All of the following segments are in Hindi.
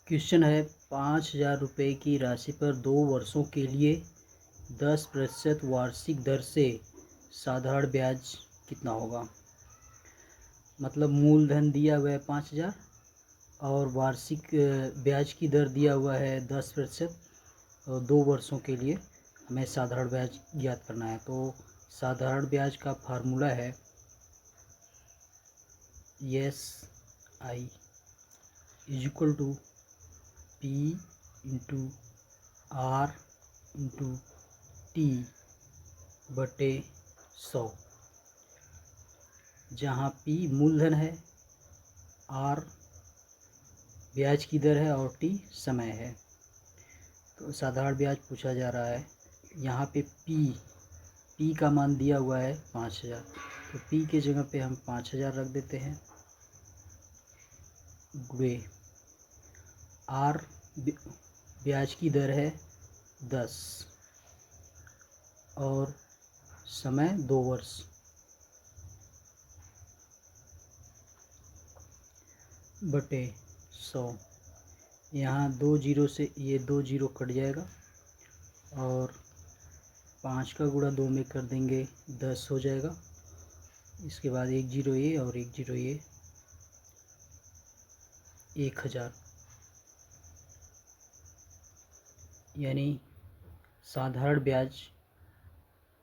क्वेश्चन है 5,000 रुपये की राशि पर 2 वर्षों के लिए 10% वार्षिक दर से साधारण ब्याज कितना होगा। मतलब मूलधन दिया हुआ है 5,000 और वार्षिक ब्याज की दर दिया हुआ है 10% और 2 वर्षों के लिए हमें साधारण ब्याज ज्ञात करना है। तो साधारण ब्याज का फार्मूला है SI is equal to P into R into T बटे 100, जहाँ P मूलधन है, R ब्याज की दर है और T समय है। तो साधारण ब्याज पूछा जा रहा है। यहाँ पे P का मान दिया हुआ है 5,000, तो P के जगह पे हम 5,000 रख देते हैं गुणे R ब्याज की दर है 10 और समय 2 वर्ष बटे 100। यहाँ 2 जीरो से ये 2 जीरो कट जाएगा और 5 का गुणा 2 में कर देंगे 10 हो जाएगा। इसके बाद 1 जीरो ये और 1 जीरो ये 1,000, यानी साधारण ब्याज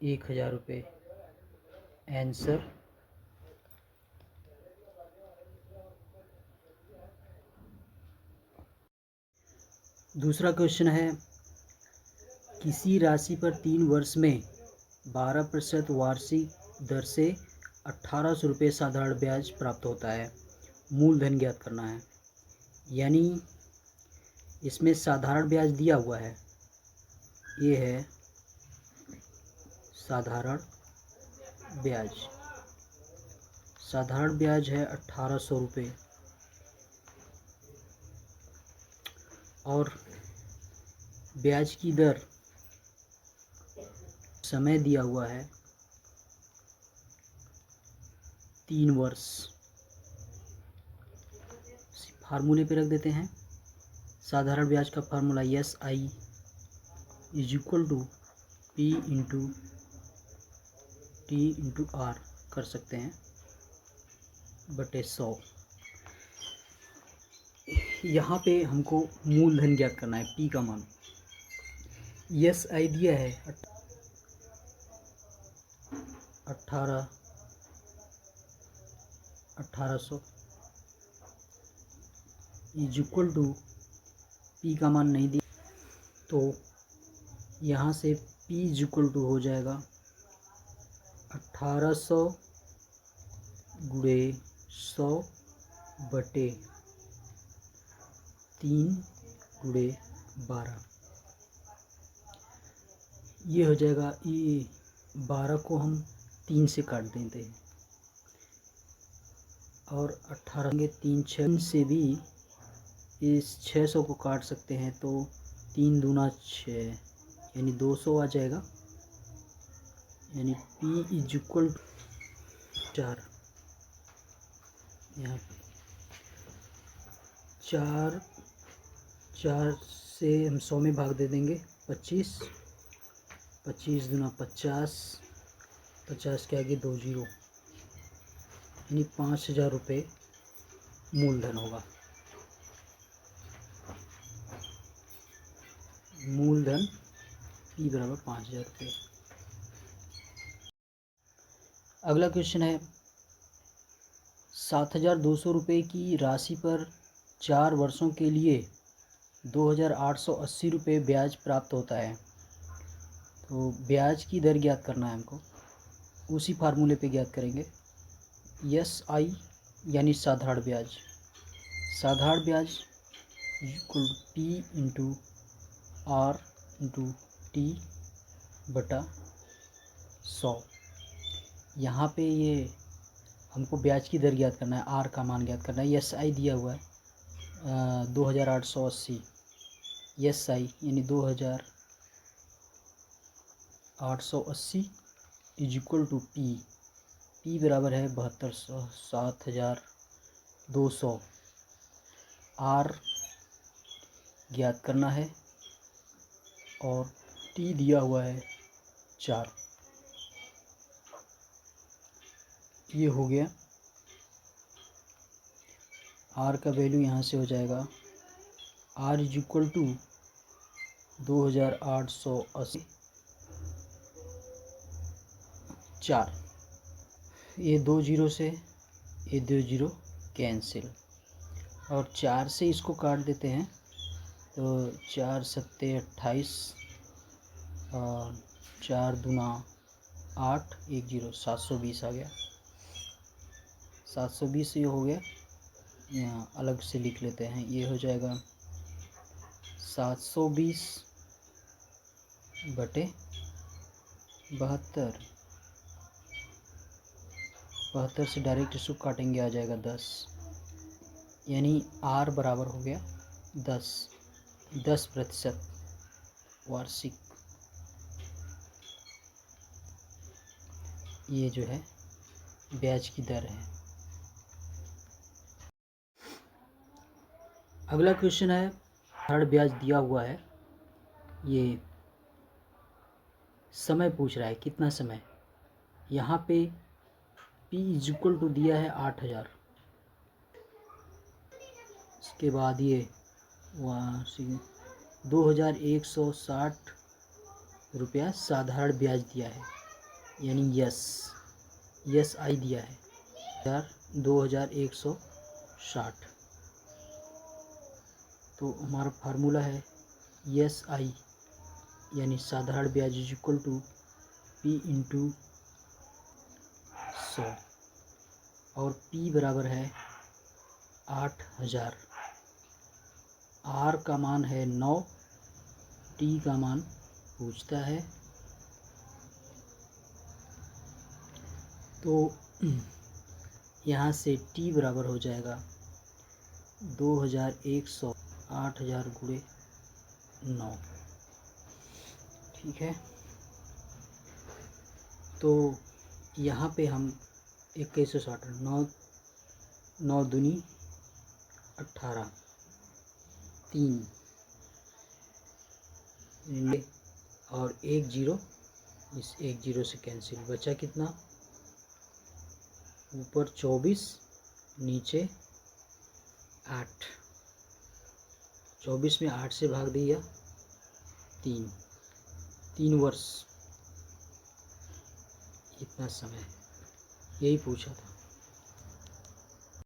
1,000 रुपये। आंसर दूसरा क्वेश्चन है, किसी राशि पर 3 वर्ष में 12% वार्षिक दर से 1,800 रुपये साधारण ब्याज प्राप्त होता है। मूलधन ज्ञात करना है। यानी इसमें साधारण ब्याज दिया हुआ है, ये है साधारण ब्याज। साधारण ब्याज है 1,800 रुपये और ब्याज की दर समय दिया हुआ है 3 वर्ष। फार्मूले पे रख देते हैं। साधारण ब्याज का formula SI is equal to P into T into R कर सकते हैं बटे 100। यहाँ पे हमको मूलधन ज्ञात करना है, P का मान। SI दिया है 1,800 इज इक्वल टू P का मान नहीं दिया, तो यहाँ से P इज इक्वल टू हो जाएगा 1,800 गुणे 100 बटे 3 गुणे 12। ये हो जाएगा, ये 12 को हम 3 से काट देते हैं और 18 के 3 6 से भी इस 600 को काट सकते हैं, तो 3 दूना 6 यानी 200 आ जाएगा। यानी P इज इक्वल टू 4, यहाँ 4 से हम 100 में भाग दे देंगे 25 दूना 50, 50 के आगे 2 जीरो, यानी 5,000 रुपये मूलधन होगा। मूलधन P बराबर 5,000 रुपये। अगला क्वेश्चन है, 7,200 रुपये की राशि पर 4 वर्षों के लिए 2,880 रुपये ब्याज प्राप्त होता है। तो ब्याज की दर ज्ञात करना है हमको, उसी फार्मूले पे ज्ञात करेंगे। SI यानी साधारण ब्याज। साधारण ब्याज equal P into R into T बटा 100। यहाँ पे ये हमको ब्याज की दर ज्ञात करना है, R का मान ज्ञात करना है। SI दिया हुआ है 2,880, SI यानी 2,880 इज इक्वल टू P बराबर है 7,200। R ज्ञात करना है और टी दिया हुआ है 4। ये हो गया। आर का वैल्यू यहाँ से हो जाएगा आर इज इक्वल टू 2880 4। ये 2 जीरो से ये 2 जीरो कैंसिल और 4 से इसको काट देते हैं तो 4 सत्ते 28 और 4 दूना 8 1 जीरो 720 आ गया। 720 ये हो गया। यहाँ अलग से लिख लेते हैं, ये हो जाएगा 720 बटे 72। 72 से डायरेक्ट इसको काटेंगे, आ जाएगा 10, यानी आर बराबर हो गया 10% वार्षिक। ये जो है ब्याज की दर है। अगला क्वेश्चन है, थर्ड ब्याज दिया हुआ है, ये समय पूछ रहा है कितना समय। यहाँ पे P इज इक्वल टू दिया है 8000। इसके बाद ये 2160 रुपया साधारण ब्याज दिया है, यानी यस आई दिया है 2160। तो हमारा फार्मूला है यस आई यानी साधारण ब्याज is equal to P into 100 और P बराबर है 8000। R का मान है 9, T का मान पूछता है तो यहाँ से T बराबर हो जाएगा 2100 8000 गुणे 9। ठीक है, तो यहाँ पे हम 2160 9 दूनी 18 3 और 1 जीरो, इस 1 जीरो से कैंसिल, बचा कितना, ऊपर 24 नीचे 8। 24 में 8 से भाग दिया 3 वर्ष, इतना समय, यही पूछा था।